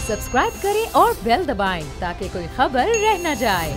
Subscribe करें और bell दबाएं ताकि कोई खबर रह न जाए।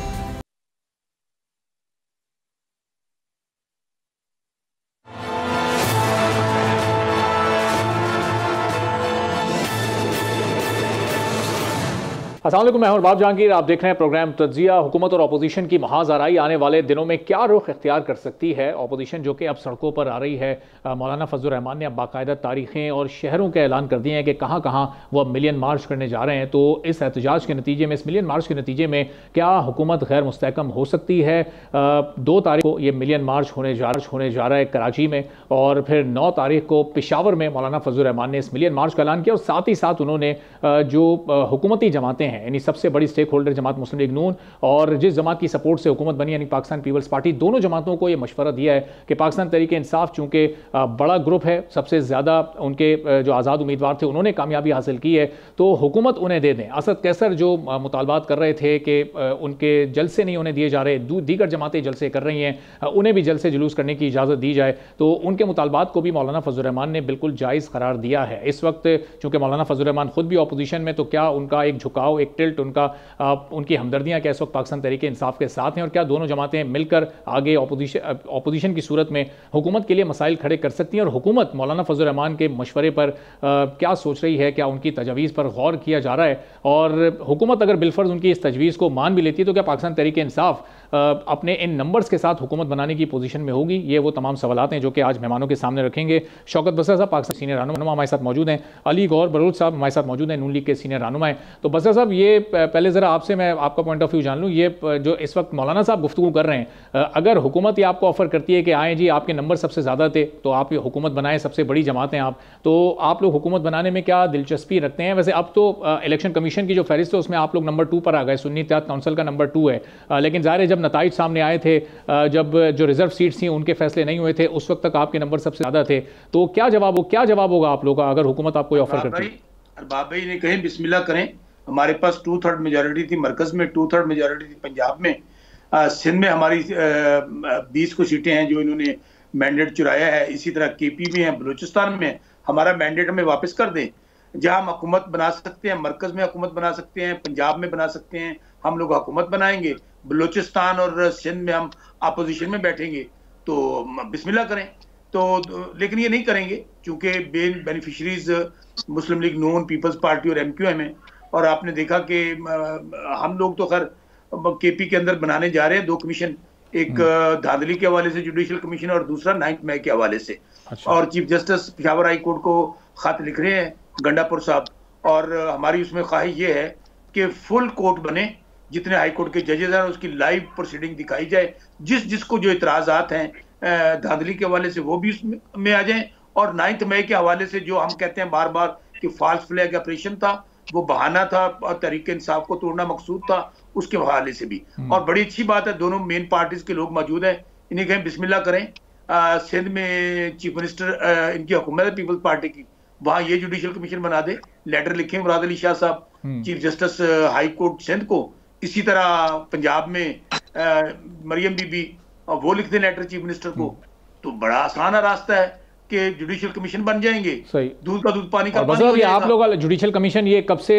अस्सलाम वालेकुम, मैं हूं बाब जहांगीर। आप देख रहे हैं प्रोग्राम तज्जिया। हुकूमत और अपोजिशन की महाज़ाराई आने वाले दिनों में क्या रुख इख्तियार कर सकती है। अपोजिशन जो कि अब सड़कों पर आ रही है, मौलाना फजलुर रहमान ने अब बाकायदा तारीखें और शहरों के ऐलान कर दिए हैं कि कहाँ कहाँ वो अब मिलियन मार्च करने जा रहे हैं। तो इस एहतजाज के नतीजे में, इस मिलियन मार्च के नतीजे में क्या हुकूमत गैर मुस्तहकम हो सकती है। 2 तारीख को ये मिलियन मार्च होने जा रहा है कराची में, और फिर 9 तारीख को पेशावर में मौलाना फजलुर रहमान ने इस मिलियन मार्च का ऐलान किया। और साथ ही साथ उन्होंने जो हुकूमती जमातें हैं, यानी सबसे बड़ी स्टेक होल्डर जमात मुस्लिम लीग नून और जिस जमात की सपोर्ट से हुकूमत बनी यानी पाकिस्तान पीपल्स पार्टी, दोनों जमातों को यह मशवरा दिया है कि पाकिस्तान तहरीक इंसाफ चूंकि बड़ा ग्रुप है, सबसे ज़्यादा उनके जो आज़ाद उम्मीदवार थे उन्होंने कामयाबी हासिल की है, तो हुकूमत उन्हें दे दें। असद कैसर जो मुतालबात कर रहे थे कि उनके जलसे नहीं उन्हें दिए जा रहे, दीगर जमातें जलसे कर रही हैं, उन्हें भी जलसे जुलूस करने की इजाज़त दी जाए, तो उनके मुतालबात को भी मौलाना फजलुर रहमान ने बिल्कुल जायज़ करार दिया है। इस वक्त चूँकि मौलाना फजलुर रहमान खुद भी अपोजिशन में, तो क्या उनका एक झुकाव, एक टिल्ट, उनकी हमदर्दियां क्या इस वक्त पाकिस्तान तहरीक इंसाफ के साथ हैं, और क्या दोनों जमातें मिलकर आगे अपोजिशन की सूरत में हुकूमत के लिए मसाइल खड़े कर सकती हैं। और हुकूमत मौलाना फजलुर रहमान के मशवरे पर क्या सोच रही है, क्या उनकी तजवीज़ पर गौर किया जा रहा है, और हुकूमत अगर बिलफर्ज उनकी इस तजवीज़ को मान भी लेती है तो क्या पाकिस्तान तहरीक इंसाफ अपने इन नंबर्स के साथ हुकूमत बनाने की पोजीशन में होगी। ये वो तमाम सवालात हैं जो कि आज मेहमानों के सामने रखेंगे। शौकत बसर साहब पाकिस्तान सीनियर रहनुमा हमारे साथ मौजूद हैं, अली गौर बरूच साहब हमारे साथ मौजूद हैं, नून लीग के सीनियर रहनुमा हैं। तो बसर साहब, ये पहले ज़रा आपसे मैं आपका पॉइंट ऑफ व्यू जान लूँ। ये जो इस वक्त मौलाना साहब गुफ्तगू कर रहे हैं, अगर हुकूमत ये आपको ऑफर करती है कि आएँ जी, आपके नंबर सबसे ज़्यादा थे तो आप ये हुकूमत बनाएं, सबसे बड़ी जमात हैं आप, तो आप लोग हुकूमत बनाने में क्या दिलचस्पी रखते हैं। वैसे अब तो इलेक्शन कमीशन की जो फहरिस्त है उसमें आप लोग नंबर 2 पर आ गए, सुन्नी इत्तेहाद काउंसिल का नंबर 2 है, लेकिन ज़ाहिर है जब नताइज सामने आए थे, जब जो रिजर्व सीट्स थी उनके फैसले नहीं हुए थे, उस वक्त तक आपके नंबर सबसे ज़्यादा थे, तो क्या जवाब होगा आप लोगों का अगर हुकूमत आपको ऑफर करती है। अरबाब भाई ने कहें बिस्मिल्लाह करें। हमारे पास 2/3 मेजॉरिटी थी मरकज में, 2/3 मेजॉरिटी थी पंजाब में, सिंध में हमारी 20 को सीटें हैं जो इन्होंने मैंडेट चुराया है। इसी तरह केपी में है, बलूचिस्तान में है। हमारा मैंडेट हमें वापस कर दें, जहां हम हुकूमत बना सकते हैं, मरकज में हुकूमत बना सकते हैं, पंजाब में बना सकते हैं, हम लोग हुकूमत बनाएंगे। बलूचिस्तान और सिंध में हम अपोजिशन में बैठेंगे, तो बिस्मिल्लाह करें। तो लेकिन ये नहीं करेंगे क्योंकि बेनिफिशरीज मुस्लिम लीग नून, पीपल्स पार्टी और MQM है। और आपने देखा कि हम लोग तो खैर केपी के अंदर बनाने जा रहे हैं 2 कमीशन, एक धांधली के हवाले से जुडिशल कमीशन और दूसरा 9 मई के हवाले से। अच्छा। और chief justice Peshawar high court को खत लिख रहे हैं गंडापुर साहब, और हमारी उसमें ख्वाहिश ये है कि फुल कोर्ट बने, जितने हाई कोर्ट के जजेस हैं उसकी लाइव प्रोसीडिंग दिखाई जाए, जिसको जो इतराजात हैं धांधली के हवाले से वो भी उसमें आ जाएं, और 9 मई के हवाले से जो हम कहते हैं बार बार कि फॉल्स फ्लैग ऑपरेशन था, वो बहाना था और तहरीक इंसाफ को तोड़ना मकसूद था, उसके हवाले से भी। और बड़ी अच्छी बात है, दोनों मेन पार्टीज के लोग मौजूद हैं, इन्हें कहें बिस्मिल्लाह करें। सिंध में चीफ मिनिस्टर इनकी हुकूमत है पीपल्स पार्टी की, वहां ये जुडिशल कमीशन बना दे, लेटर लिखे मुराद अली शाह साहब chief justice high court Sindh को। इसी तरह पंजाब में मरियम बीबी, वो लिख दें लेटर चीफ मिनिस्टर को, तो बड़ा आसान रास्ता है कि जुडिशल कमीशन बन जाएंगे। सही, दूध का दूध पानी का पानी हो जाएगा। आप लोग जुडिशल कमीशन ये कब से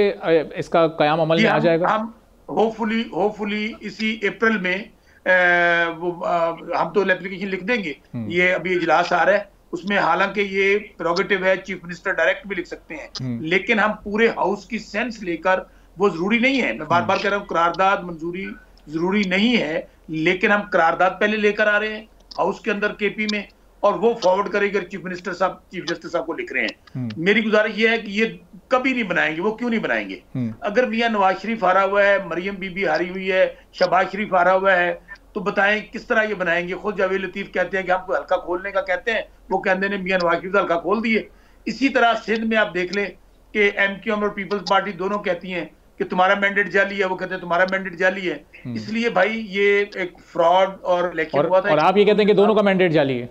इसका कयाम अमल में आ जाएगा। हम होपफुली इसी अप्रैल में हम तो एप्लीकेशन लिख देंगे। ये अभी इजलास आ रहा है, उसमें हालांकि ये प्रोगेटिव है, चीफ मिनिस्टर डायरेक्ट भी लिख सकते हैं, लेकिन हम पूरे हाउस की सेंस लेकर, वो जरूरी नहीं है, मैं बार बार कह रहा हूँ करारदाद मंजूरी जरूरी नहीं है, लेकिन हम करारदाद पहले लेकर आ रहे हैं हाउस के अंदर केपी में, और वो फॉरवर्ड करेंगे चीफ मिनिस्टर साहब, चीफ जस्टिस साहब को लिख रहे हैं। मेरी गुजारिश ये है कि ये कभी नहीं बनाएंगे। वो क्यों नहीं बनाएंगे? अगर मियां नवाज शरीफ हारा हुआ है, मरियम बीबी हारी हुई है, शहबाज शरीफ हारा हुआ है, तो बताएं किस तरह ये बनाएंगे। खुद जावेद लतीफ कहते हैं कि हमको हल्का खोलने का कहते हैं, वो कहते हैं मियां नवाज शरीफ हल्का खोल दिए। इसी तरह सिंध में आप देख लें कि MQM और पीपल्स पार्टी दोनों कहती हैं कि तुम्हारा मैंडेट जाली है, वो कहते हैं तुम्हारा मैंडेट जाली है। इसलिए भाई ये एक फ्रॉड और इलेक्शन हुआ था। और आप ये कहते हैं कि दोनों का मैंडेट जाली है।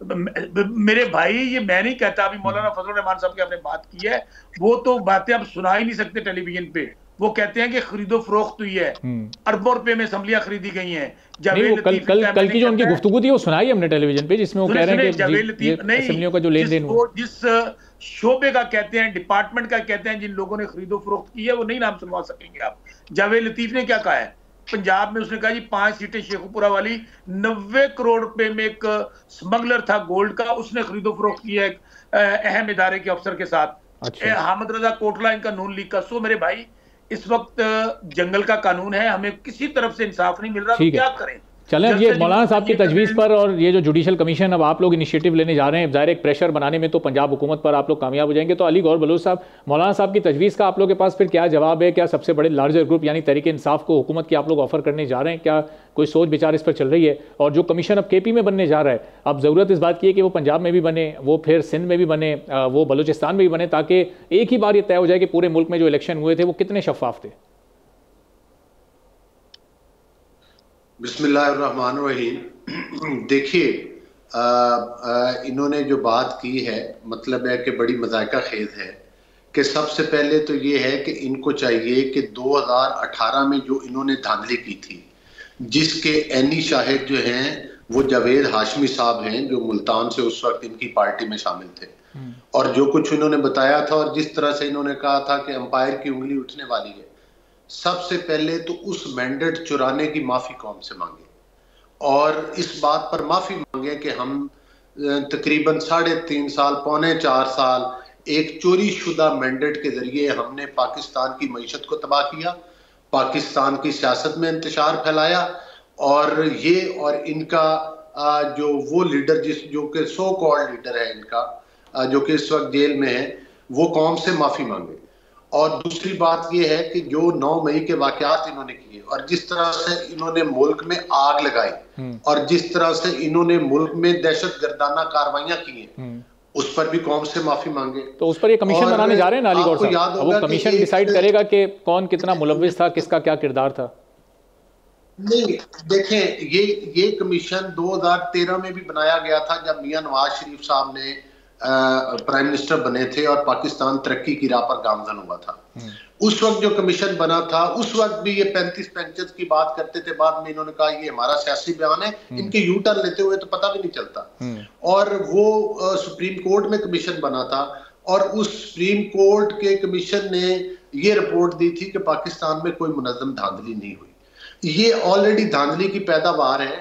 मेरे भाई, ये मैं नहीं कहता। अभी मौलाना फजलुर रहमान साहब की आपने बात की है, वो तो बातें आप सुना ही नहीं सकते टेलीविजन पे, वो कहते हैं कि खरीदो फरोख्त हुई है, अरबों रुपए में असम्बलियां खरीदी गई हैं। नहीं, वो कल की जो उनकी गुफ्तगू थी वो सुनाई हमने टेलीविजन पे, जिसमें वो कह रहे हैं कि जावेद लतीफ असेंबलियों का जो लेन देन वो जिस शोबे का कहते हैं, डिपार्टमेंट का कहते हैं, जिन लोगों ने खरीदो फरोख्त की है, वो नहीं नाम सुनवा सकेंगे आप। जावेद लतीफ ने क्या कहा है पंजाब में? उसने कहा जी 5 सीटें शेखुपुरा वाली, 90 करोड़ रुपए में एक स्मगलर था गोल्ड का, उसने खरीदो फरोख्त किया एक अहम इदारे के अफसर के साथ। अच्छा। हामिद रजा कोटला इनका नून लीग का। सो मेरे भाई, इस वक्त जंगल का कानून है, हमें किसी तरफ से इंसाफ नहीं मिल रहा, तो क्या करें? चलें, अब ये मौलाना साहब की तजवीज़ पर और ये जो जुडिशल कमीशन अब आप लोग इनिशिएटिव लेने जा रहे हैं, ज़ाहिर एक प्रेशर बनाने में तो पंजाब हुकूमत पर आप लोग कामयाब हो जाएंगे। तो अली गौर बलूच साहब, मौलाना साहब की तजवीज़ का आप लोग के पास फिर क्या जवाब है? क्या सबसे बड़े लार्जर ग्रुप यानी तहरीक इंसाफ को हुकूमत की आप लोग ऑफर करने जा रहे हैं? क्या कोई सोच विचार इस पर चल रही है? और जो कमीशन अब KP में बनने जा रहा है, अब ज़रूरत इस बात की है कि वो पंजाब में भी बने, वो फिर सिंध में भी बने, वो बलूचिस्तान में भी बने, ताकि एक ही बार ये तय हो जाए कि पूरे मुल्क में जो इलेक्शन हुए थे वो कितने शफाफ थे। बिस्मिल्लाहिर्रहमानिर्रहीम। देखिए, इन्होंने जो बात की है, मतलब है कि बड़ी मज़ाक़ा खेज़ है कि सबसे पहले तो ये है कि इनको चाहिए कि 2018 में जो इन्होंने धांधली की थी, जिसके ऐनी शाहिद जो हैं वो जावेद हाशमी साहब हैं, जो मुल्तान से उस वक्त इनकी पार्टी में शामिल थे, और जो कुछ इन्होंने बताया था और जिस तरह से इन्होंने कहा था कि अंपायर की उंगली उठने वाली है, सबसे पहले तो उस मैंडेट चुराने की माफी कौम से मांगे और इस बात पर माफी मांगे कि हम तकरीबन 3.5 साल, पौने 4 साल एक चोरी शुदा मैंडेट के जरिए हमने पाकिस्तान की मईशत को तबाह किया, पाकिस्तान की सियासत में इंतशार फैलाया, और ये और इनका जो वो लीडर जो कि सो कॉल्ड लीडर है इनका, जो कि इस वक्त जेल में है, वो कौम से माफी मांगे। और दूसरी बात यह है कि जो 9 मई के वाकयात इन्होंने किए और जिस तरह से इन्होंने मुल्क में आग लगाई और जिस तरह से इन्होंने मुल्क में दहशत गर्दाना कार्रवाइयां की हैं, उस पर भी कौम से माफी मांगे। तो उस पर ये कमीशन बनाने जा रहे हैं ना अली गौर साहब? वो कमीशन डिसाइड करेगा कि कौन कितना मुलव्विस था, किसका क्या किरदार था। नहीं, देखें, ये कमीशन 2013 में भी बनाया गया था, जब मियां नवाज शरीफ साहब ने प्राइम मिनिस्टर बने थे और पाकिस्तान तरक्की की राह पर गामजन हुआ था। उस वक्त जो कमीशन बना था, उस वक्त भी ये 35-35 की बात करते थे। बाद में इन्होंने कहा ये हमारा सियासी बयान है, इनके यू टर्न लेते हुए तो पता भी नहीं चलता। और वो सुप्रीम कोर्ट में कमीशन बना था और उस सुप्रीम कोर्ट के कमीशन ने ये रिपोर्ट दी थी कि पाकिस्तान में कोई मुनज़्ज़म धांधली नहीं हुई। ये ऑलरेडी धांधली की पैदावार है।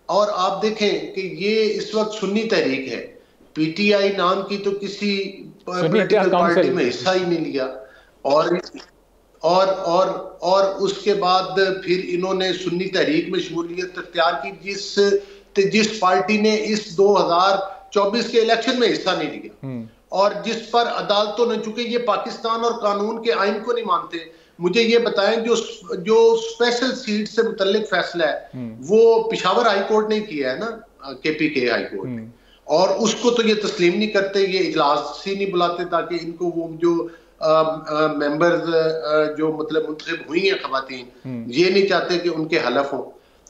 और आप देखें कि ये इस वक्त सुन्नी तहरीक है, PTI नाम की तो किसी पॉलिटिकल पार्टी में हिस्सा ही नहीं लिया, और उसके बाद फिर इन्होंने सुन्नी तहरीक में शमूलियत इख्तियार की, जिस पार्टी ने इस 2024 के इलेक्शन में हिस्सा नहीं लिया और जिस पर अदालतों ने, चूंकि ये पाकिस्तान और कानून के आइन को नहीं मानते, मुझे ये बताएं जो स्पेशल सीट से मुतल्लिक फैसला है वो पिशावर हाई कोर्ट ने किया है ना, KPK हाई कोर्ट ने, और उसको तो ये तस्लीम नहीं करते, ये इजलास ही नहीं बुलाते ताकि इनको वो जो मेंबर्स जो मतलब मुंतखब हुई हैं खवातीन, ये नहीं चाहते कि उनके हलफ हो।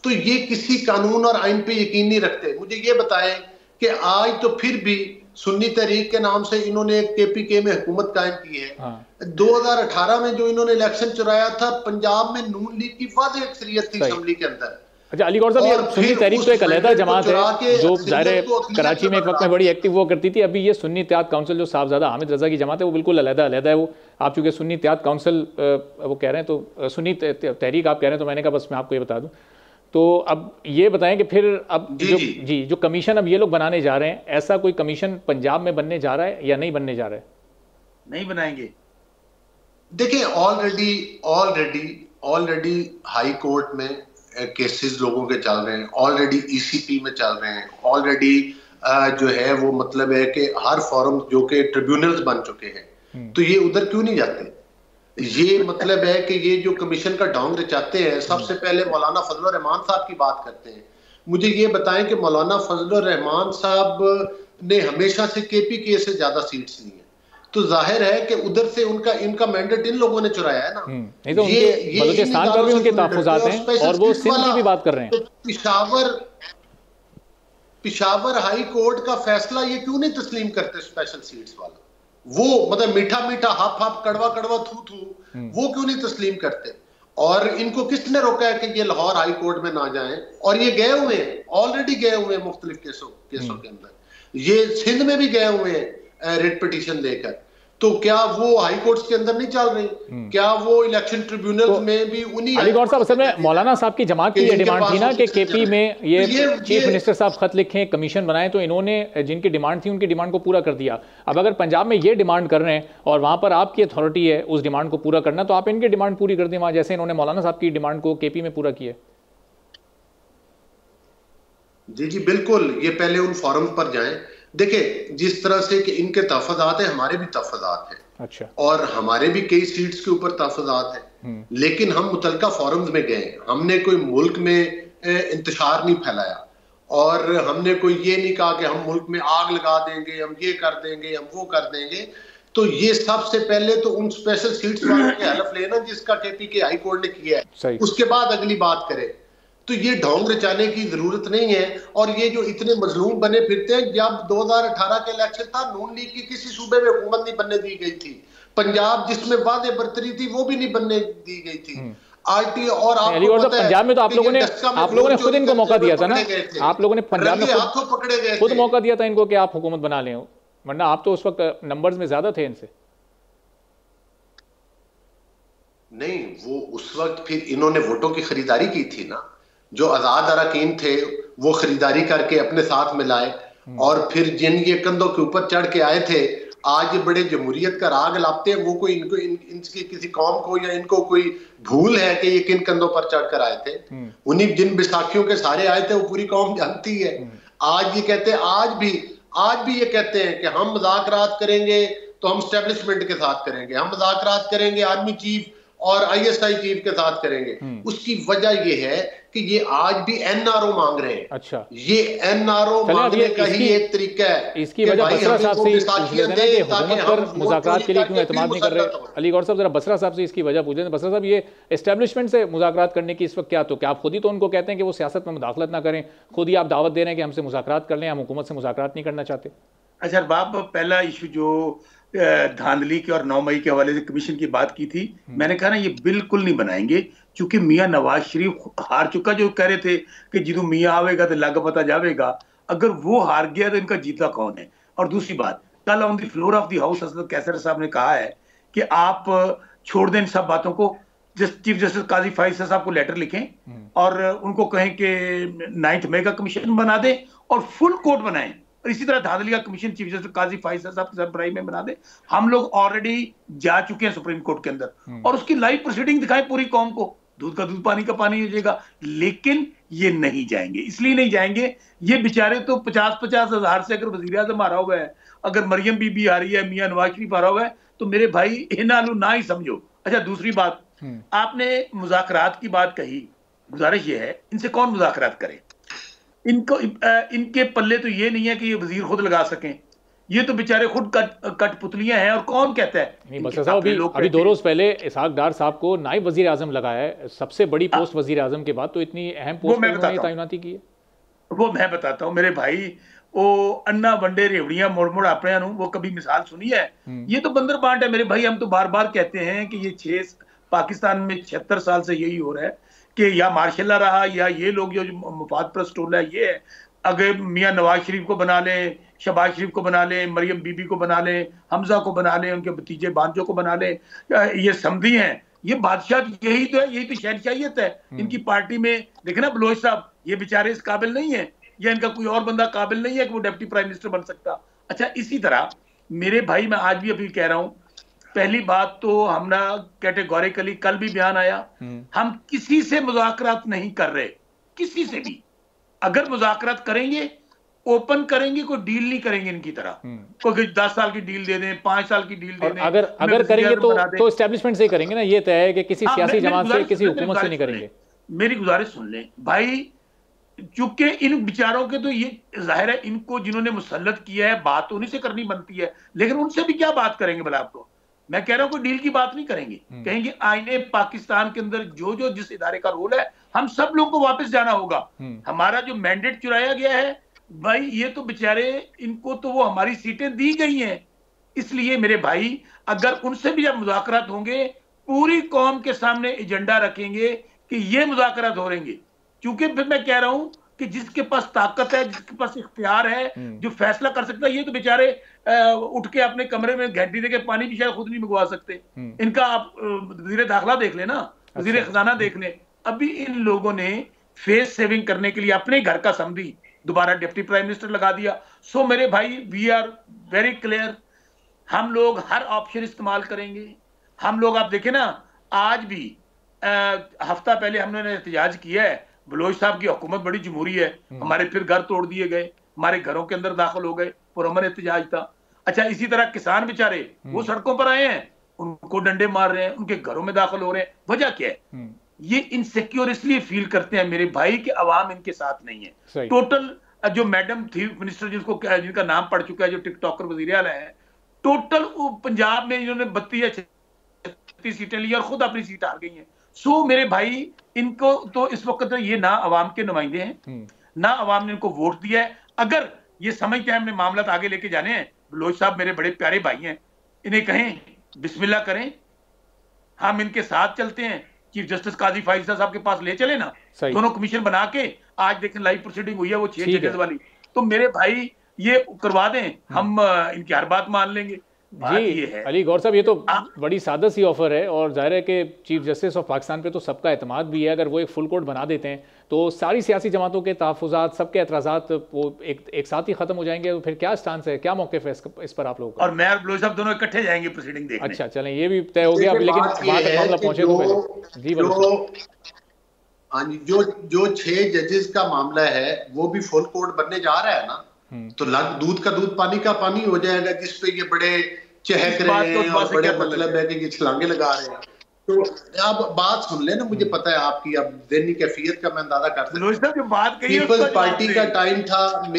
तो ये किसी कानून और आइन पे यकीन नहीं रखते। मुझे ये बताएं कि आज तो फिर भी सुन्नी तहरीक के नाम से इन्होंने KPK में हुकूमत कायम की है। 2018 में जो इन्होंने इलेक्शन चुराया था, पंजाब में नून लीग की वाज़ेह अक्सरियत थी असेंबली के अंदर। अच्छा अली गौर साहब, ये सुन्नी तहरीक तो एक अलहदा जमात है जो ज़ाहिर कराची में एक वक्त में बड़ी एक्टिव हुआ करती थी। अभी ये सुन्नी इत्तेहाद काउंसिल जो साहबजादा हामिद रजा की जमात है, वो बिल्कुल अलहदा है। वो आप चूंकि सुन्नी इत्तेहाद काउंसिल वो कह रहे हैं, तो सुन्नी तहरीक आप कह रहे हैं, तो मैंने कहा बस मैं आपको ये बता दूं। तो अब ये बताएं कि फिर अब जो कमीशन अब ये लोग बनाने जा रहे हैं, ऐसा कोई कमीशन पंजाब में बनने जा रहा है या नहीं बनने जा रहा है? नहीं बनाएंगे। देखिए, ऑलरेडी हाई कोर्ट में केसेस लोगों के चल रहे हैं, ऑलरेडी ECP में चल रहे हैं, ऑलरेडी जो है वो मतलब है कि हर फोरम जो कि ट्रिब्यूनल्स बन चुके हैं, तो ये उधर क्यों नहीं जाते? ये मतलब है कि ये जो कमीशन का ढोंग रचाते हैं, सबसे पहले मौलाना फजलुर रहमान साहब की बात करते हैं। मुझे ये बताएं कि मौलाना फजलुर रहमान साहब ने हमेशा से KPK से ज्यादा सीट्स ली हैं, तो जाहिर है कि उधर से इनका मैंडेट इन लोगों ने चुराया है ना। नहीं तो उनके बलूचिस्तान पर भी उनके तहफ्फुज़ात हैं और वो सिंध की भी बात कर रहे हैं। तो पिशावर हाई कोर्ट का फैसला ये क्यों नहीं तस्लीम करते स्पेशल सीट्स वाला? वो मतलब मीठा मीठा हाफ हाफ कड़वा कड़वा थू थू, वो क्यों नहीं तस्लीम करते? और इनको किसने रोका है कि ये लाहौर हाई कोर्ट में ना जाएं? और ये गए हुए हैं, ऑलरेडी गए हुए हैं मुख्तलिफ केसों के अंदर, ये सिंध में भी गए हुए हैं रिट पिटीशन लेकर। तो क्या वो हाई कोर्ट्स के अंदर नहीं चल रही? क्या वो इलेक्शन ट्रिब्यूनल में भी उन्हीं अली गौर साहब, असल में मौलाना साहब की जमात की ये डिमांड थी ना कि केपी में ये चीफ मिनिस्टर साहब खत लिखें, कमीशन बनाएं, तो इन्होंने जिनकी डिमांड थी उनकी डिमांड को पूरा कर दिया। अब अगर पंजाब में ये डिमांड कर रहे हैं और वहां पर आपकी अथॉरिटी है उस डिमांड को पूरा करना, तो आप इनकी डिमांड पूरी कर दें वहां, जैसे इन्होंने मौलाना साहब की डिमांड को केपी में पूरा किया। जी जी बिल्कुल, ये पहले उन फोरम पर जाएं। देखिए जिस तरह से कि इनके तहफ़्फ़ुज़ात हैं, हमारे भी तहफ़्फ़ुज़ात हैं, अच्छा, और हमारे भी कई सीट्स के ऊपर तहफ़्फ़ुज़ात हैं, लेकिन हम मुतलका फोरम्स में गए, हमने कोई मुल्क में इंतशार नहीं फैलाया, और हमने कोई ये नहीं कहा कि हम मुल्क में आग लगा देंगे, हम ये कर देंगे, हम वो कर देंगे। तो ये सबसे पहले तो उन स्पेशल सीट्स वालों के हलफ लेना जिसका केपी के हाई कोर्ट ने किया है, उसके बाद अगली बात करें। तो ये ढोंग रचाने की जरूरत नहीं है। और ये जो इतने मजलूम बने फिरते हैं, जब 2018 के इलेक्शन था, नून लीग की किसी सूबे में हुकूमत नहीं बनने दी गई थी, पंजाब जिसमें वादे बरतरी थी वो भी नहीं बनने दी गई थी। आरटी और आपको पता है पंजाब में तो आप लोगों ने खुद इनको मौका दिया था ना, आप लोगों ने पंजाब में हाथों पकड़े गए, खुद मौका दिया था इनको कि आप हुकूमत बना लें, वरना आप तो उस वक्त नंबर्स में ज्यादा थे इनसे। नहीं, वो उस वक्त फिर इन्होंने वोटों की खरीदारी की थी ना, जो आजाद अरकान थे वो खरीदारी करके अपने साथ मिलाए, और फिर जिन ये कंधों के ऊपर चढ़ के आए थे, आज बड़े जमहूरियत का राग लाते हैं, वो कोई इनको इनकी किसी कौम को या इनको कोई भूल है कि ये किन कंधों पर चढ़ कर आए थे? उन्हीं जिन बैसाखियों के सारे आए थे वो पूरी कौम जानती है। आज ये कहते हैं, आज भी ये कहते हैं कि हम मुज़ाकरात करेंगे तो हम स्टैब्लिशमेंट के साथ करेंगे, हम मुज़ाकरात करेंगे आर्मी चीफ और आईएसआई चीफ के साथ करेंगे। उसकी वजह यह है कि ये आज भी एनआरओ मांग रहे हैं। अच्छा, ये एनआरओ मांगने का ही एक तरीका है। इसकी वजह बसरा साहब से पूछ लेते हैं कि हुकूमत पर मुज़ाकरात के लिए क्यों एतमाद नहीं कर रहे? अली गौर साहब जरा बसरा साहब से इसकी वजह पूछ लेते हैं। बसरा साहब, ये एस्टेब्लिशमेंट से मुज़ाकरात करने की इस वक्त क्या, तो क्या आप खुद ही तो उनको कहते हैं कि वो सियासत में मुदाखलत ना करें, खुद ही आप दावत दे रहे हैं कि हमसे मुज़ाकरात कर लें, हम हुकूमत से मुज़ाकरात नहीं करना चाहते? अच्छा बाब, पहला इशू जो धांधली के और 9 मई के हवाले से कमीशन की बात की थी, मैंने कहा ना ये बिल्कुल नहीं बनाएंगे, क्योंकि मियां नवाज शरीफ हार चुका। जो कह रहे थे कि जिदू मियां आवेगा तो लग पता जावेगा, अगर वो हार गया तो इनका जीता कौन है? और दूसरी बात, कल on the floor of the house Asad Qaiser साहब ने कहा है कि आप छोड़ दें सब बातों को, चीफ जस्टिस काजी फैसल साहब को लेटर लिखें और उनको कहें कि 9 मई का कमीशन बना दें और फुल कोर्ट बनाएं, और इसी तरह धांधली का कमीशन चीफ जस्टिस काजी फैसल साहब की सरबराही में बना दे। हम लोग ऑलरेडी जा चुके हैं सुप्रीम कोर्ट के अंदर, और उसकी लाइव प्रोसीडिंग दिखाएं पूरी कौम को, दूध का दूध पानी का पानी हो जाएगा। लेकिन ये नहीं जाएंगे, इसलिए नहीं जाएंगे, ये बेचारे तो 50-50 हजार से अगर वजीर आज़म हारा हुआ है, अगर मरियम बीबी आ रही है, मियां नवाज शरीफ हारा हुआ है, तो मेरे भाई इनालू ना ही समझो। अच्छा दूसरी बात, आपने मुज़ाकरात की बात कही, गुजारिश ये है इनसे कौन मुज़ाकरात करे? इनको इनके पल्ले तो ये नहीं है कि ये वजीर खुद लगा सकें, ये तो बेचारे खुद कठपुतलियां हैं। और कौन कहता है? नहीं बसर साहब, अभी 2 रोज पहले इसहाक डार साहब को नायब वजीर आजम लगाया है, सबसे बड़ी पोस्ट वजीर आजम के बाद, तो इतनी अहम पोस्ट में तैनाती की है। वो मैं बताता हूँ मेरे भाई, वो अन्ना वंडे रेवड़ियां मोड़ मोड़ अपने वो कभी मिसाल सुनी है? ये तो बंदर बांट है मेरे भाई। हम तो बार बार कहते हैं कि ये पाकिस्तान में 76 साल से यही हो रहा है कि या मार्शल रहा या ये लोग जो मुफाद परस्त टोला है, ये है। अगर मियां नवाज शरीफ को बना लें, शहबाज शरीफ को बना लें, मरियम बीबी को बना लें, हमजा को बना लें, उनके भतीजे बांजों को बना लें, ये समधी हैं, ये बादशाह, यही तो है, यही तो शहनशाहियत है इनकी पार्टी में। देखना बलोच साहब, ये बेचारे इस काबिल नहीं है, या इनका कोई और बंदा काबिल नहीं है कि वो डिप्टी प्राइम मिनिस्टर बन सकता। अच्छा इसी तरह मेरे भाई, मैं आज भी अपील कह रहा हूँ, पहली बात तो हम ना कैटेगोरिकली, कल भी बयान आया, हम किसी से मुज़ाकरात नहीं कर रहे, किसी से भी। अगर मुज़ाकरात करेंगे ओपन करेंगे, कोई डील नहीं करेंगे इनकी तरह, कोई 10 साल की डील दे दें, 5 साल की डील दे दें। अगर करेंगे तो एस्टेब्लिशमेंट से ही करेंगे ना, ये तय है कि किसी सियासी जमात से, किसी हुकूमत से नहीं करेंगे। मेरी गुजारिश सुन लें भाई, चूंकि इन बेचारों के तो ये जाहिर है, इनको जिन्होंने मुसल्लत किया है बात उन्हीं से करनी बनती है, लेकिन उनसे भी क्या बात करेंगे भला? आपको मैं कह रहा हूं कोई डील की बात नहीं करेंगे, कहेंगे आईने पाकिस्तान के अंदर जो जो जिस इदारे का रोल है, हम सब लोगों को वापस जाना होगा। हमारा जो मैंडेट चुराया गया है भाई, ये तो बेचारे, इनको तो वो हमारी सीटें दी गई हैं, इसलिए मेरे भाई, अगर उनसे भी जब मुज़ाकरात होंगे, पूरी कौम के सामने एजेंडा रखेंगे कि ये मुज़ाकरात हो रहेंगे। क्योंकि फिर मैं कह रहा हूं कि जिसके पास ताकत है, जिसके पास इख्तियार है, जो फैसला कर सकता है, ये तो बेचारे उठ के अपने कमरे में घंटी देके पानी भी शायद खुद नहीं मंगवा सकते। इनका आप वज़ीर दाखिला देख लेना, वज़ीर खजाना देख ले। अभी इन लोगों ने फेस सेविंग करने के लिए अपने घर का समधी दोबारा डिप्टी प्राइम मिनिस्टर लगा दिया। सो मेरे भाई, वी आर वेरी क्लियर, हम लोग हर ऑप्शन इस्तेमाल करेंगे। हम लोग, आप देखें ना, आज भी हफ्ता पहले हमने एहतजाज किया है, बलोच साहब की हुकूमत बड़ी जमहूरी है, हमारे फिर घर तोड़ दिए गए, हमारे घरों के अंदर दाखिल हो गए, पुरअमन एहतजाज था। अच्छा, इसी तरह किसान बेचारे वो सड़कों पर आए हैं, उनको डंडे मार रहे हैं, उनके घरों में दाखिल हो रहे हैं। वजह क्या है? ये इनसिक्योर इसलिए फील करते हैं मेरे भाई कि अवाम इनके साथ नहीं है। टोटल जो मैडम थी मिनिस्टर, जिनका नाम पड़ चुका है, जो टिकटॉकर वज़ीर आला है, टोटल पंजाब में इन्होंने 32 या 36 सीटें ली और खुद अपनी सीट हार गई हैं। सो मेरे भाई, इनको तो इस वक्त ये ना अवाम के नुमाइंदे हैं, ना अवाम ने इनको वोट दिया है। अगर ये समझते हैं हमने मामला आगे लेके जाने हैं, बलोच साहब मेरे बड़े प्यारे भाई हैं, इन्हें कहें बिस्मिल्लाह करें, हम इनके साथ चलते हैं। चीफ जस्टिस काजी फाइजा साहब के पास ले चले ना, दोनों कमीशन बना के। आज देखें लाइव प्रोसीडिंग हुई है वो 6 जजेस वाली, तो मेरे भाई ये करवा दें, हम इनकी हर बात मान लेंगे। जी ये है। अली गौर साहब, ये तो बड़ी सादा सी ऑफर है और जाहिर है कि चीफ जस्टिस ऑफ पाकिस्तान पे तो सबका एतमाद भी है। अगर वो एक फुल कोर्ट बना देते हैं तो सारी सियासी जमातों के तहफ़्फ़ुज़ात, सबके एतराज़ात वो एक साथ ही खत्म हो जाएंगे। तो फिर क्या स्टांस है, क्या मौक़िफ़ है इस पर आप लोगों का? और मैं और बलोच साहब दोनों इकट्ठे जाएंगे प्रोसीडिंग देखने। अच्छा चलें, ये भी तय हो गया, लेकिन वहाँ तक मामला पहुंचे तो पहले। जी बलोच, हाँ जी, जो 6 जजेस का मामला है वो भी फुल कोर्ट बनने जा रहा है ना, तो दूध का दूध पानी का पानी हो जाएगा, जिसपे ये बड़े चहक रहे हैं और बड़े मतलब है कि ये छलांगे लगा रहे हैं। तो अब बात सुन लेना, मुझे पता है आपकी अब ज़हनी कैफियत का मैं अंदाजा कर सकता हूं। पीपल्स पार्टी का टाइम था,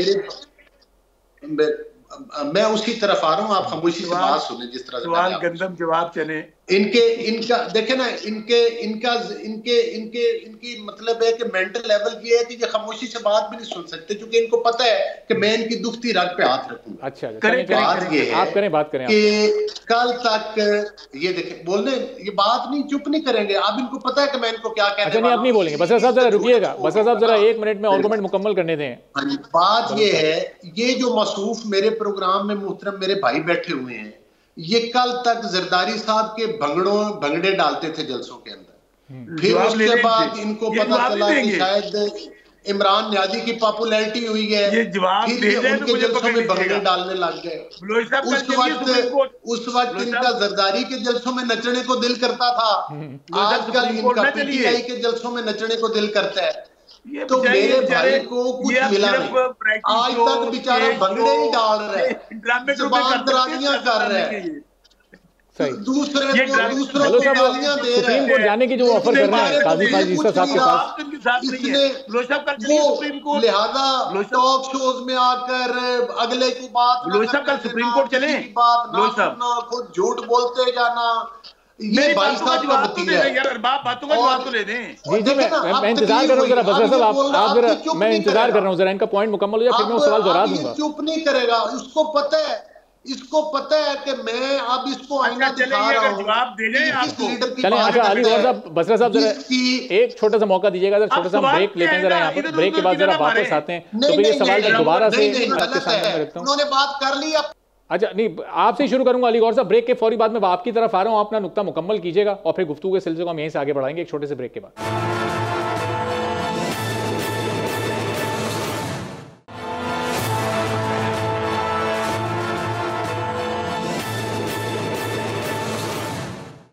मैं उसी तरफ आ रहा हूँ, आप खामोशी से बात सुने। जिस तरह से गंदम जवाब चले इनका देखे ना, इनकी मतलब है कि मेंटल लेवल ये है कि ये खामोशी से बात भी नहीं सुन सकते, क्योंकि इनको पता है कि मैं इनकी दुखती रग पे हाथ रखूंगा। अच्छा, बात ये है, आप करें, बात करें कि कल तक ये देखें बोलने, ये बात नहीं, चुप नहीं करेंगे। अब इनको पता है कि मैं इनको क्या कहने वाला हूं। अच्छा नहीं, आप नहीं बोलेंगे। बसरा साहब जरा रुकिएगा, बसरा साहब जरा 1 मिनट में आर्गुमेंट मुकम्मल करने दें। बात ये है, ये जो मसरूफ मेरे प्रोग्राम में मुहतरम मेरे भाई बैठे हुए हैं, ये कल तक जरदारी साहब के भंगड़े डालते थे जलसों के अंदर। फिर उसके बाद इनको पता चला कि शायद इमरान न्याजी की पॉपुलैरिटी हुई है, फिर ये उनके जलसों में भंगड़े डालने लग गए। उस वक्त इनका जरदारी के जलसों में नचने को दिल करता था, आजकल इनका पीटीआई के जलसों में नचने को दिल करता है। तो मेरे भाई को कुछ मिला नहीं, आज तक बेचारा भंगड़े ही डाल रहा है, जुबान दराजियां कर रहा है, दूसरों को गालियां दे रहा है। सुप्रीम कोर्ट जाने की जो ऑफर कर रहे हैं काजी फाइज़ साहब के पास, वो लिहाजा टॉक शोज में आकर अगले की बात सुप्रीम कोर्ट चले, बात ना सुनना, खुद झूठ बोलते जाना, ये भाई साहब का वतीरा है यार। बातों का जवाब तो ले दें। जी जी, मैं इंतजार कर रहा हूँ जरा बसरा साहब, आप जरा, मैं इंतजार कर रहा हूँ जरा, इनका पॉइंट मुकम्मल हो जाए, फिर मैं वो सवाल दोहरा दूंगा। चुप नहीं करेगा, इसको पता है कि मैं अब इसको आईना दिखा रहा हूँ, जवाब दे दें आपको। चलें, अच्छा अली गौर साहब, बसरा साहब जरा एक छोटा सा मौका दीजिएगा, जरा छोटा सा ब्रेक लेते हैं जरा यहाँ पर, ब्रेक के बाद जरा वापस आते हैं। तो फिर ये सवाल दोबारा से आपके सामने रखता हूँ। उन्होंने बात कर ली। अच्छा नहीं, आपसे शुरू करूंगा अली गौर साहब, ब्रेक के फौरी बाद में आपकी तरफ आ रहा हूं, आप अपना नुक्ता मुकम्मल कीजिएगा और फिर गुफ्तगू के सिलसिले को हम यहीं से आगे बढ़ाएंगे एक छोटे से ब्रेक के बाद।